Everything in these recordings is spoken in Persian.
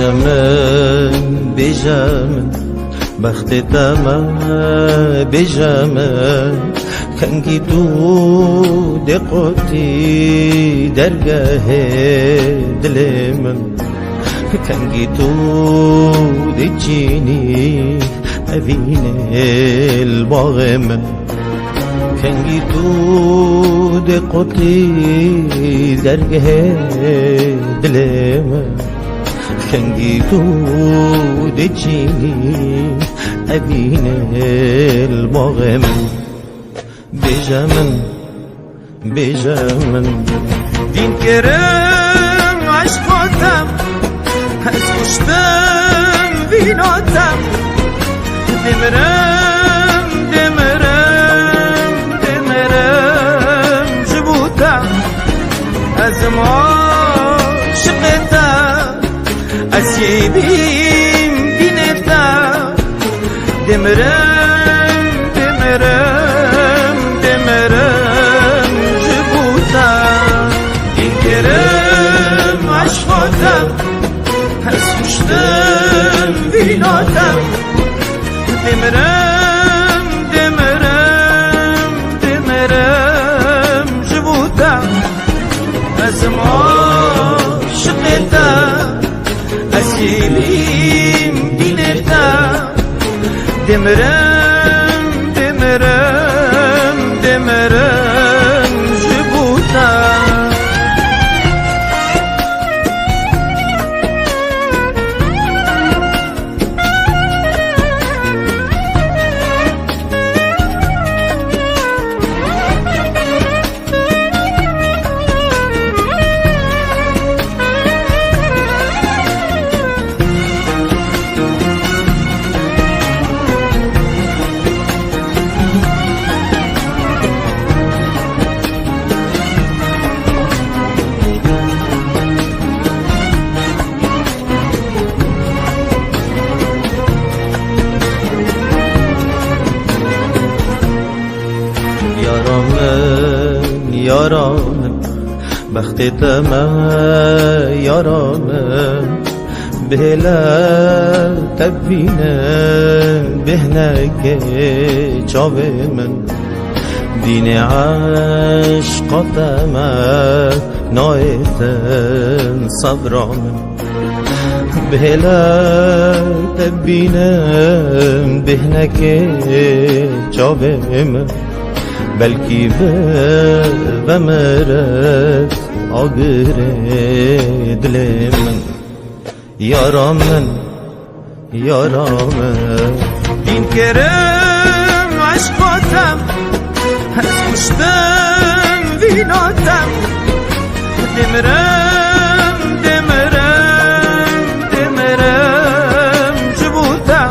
بیجامن بیجامن بخت تمام بیجامن کنگی تو دقوتی درگاه دل من کنگی تو دچینی اوین الباغ من کنگی تو دقوتی درگاه دل من کنگی تو دچینی اوین الباغ من بیجامن بیجامن دین کرم عشقاتم از خوشتم ویناتم دمرم دمرم دمرم جبوتم از ما شقتم از یبیم بینتم دمرم دمرم دمرم جبوتم این کرم عشقاتم از خوشتم ویناتم دمرم دمرم دمرم جبوتم از ما شقتم از یلیم بینتم دمرم دمرم دمرم جبوتم یارانم بخت تمام یارانم بهلا تبینم بهنک چاوه من دین عشقاتم نایتن صبرانم بهلا تبینم بهنک چاوه من بلکی به مرد آگر دل من یارم من دین کرم عشقاتم از خوشتم ویناتم دمرم دمرم دمرم جبوتم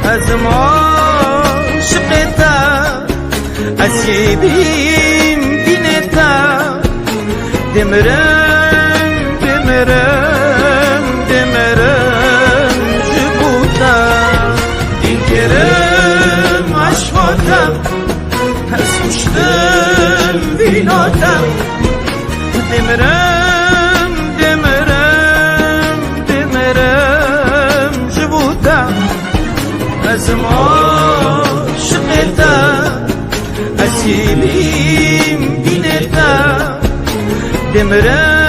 از ما شقتم از یبیم بینتم دمرم دمرم دمرم جبوتم این کرم عشقاتم از خوشتم ویناتم دمرم دمرم دمرم جبوتم از ما شقتم از یلیم بینتم دمرم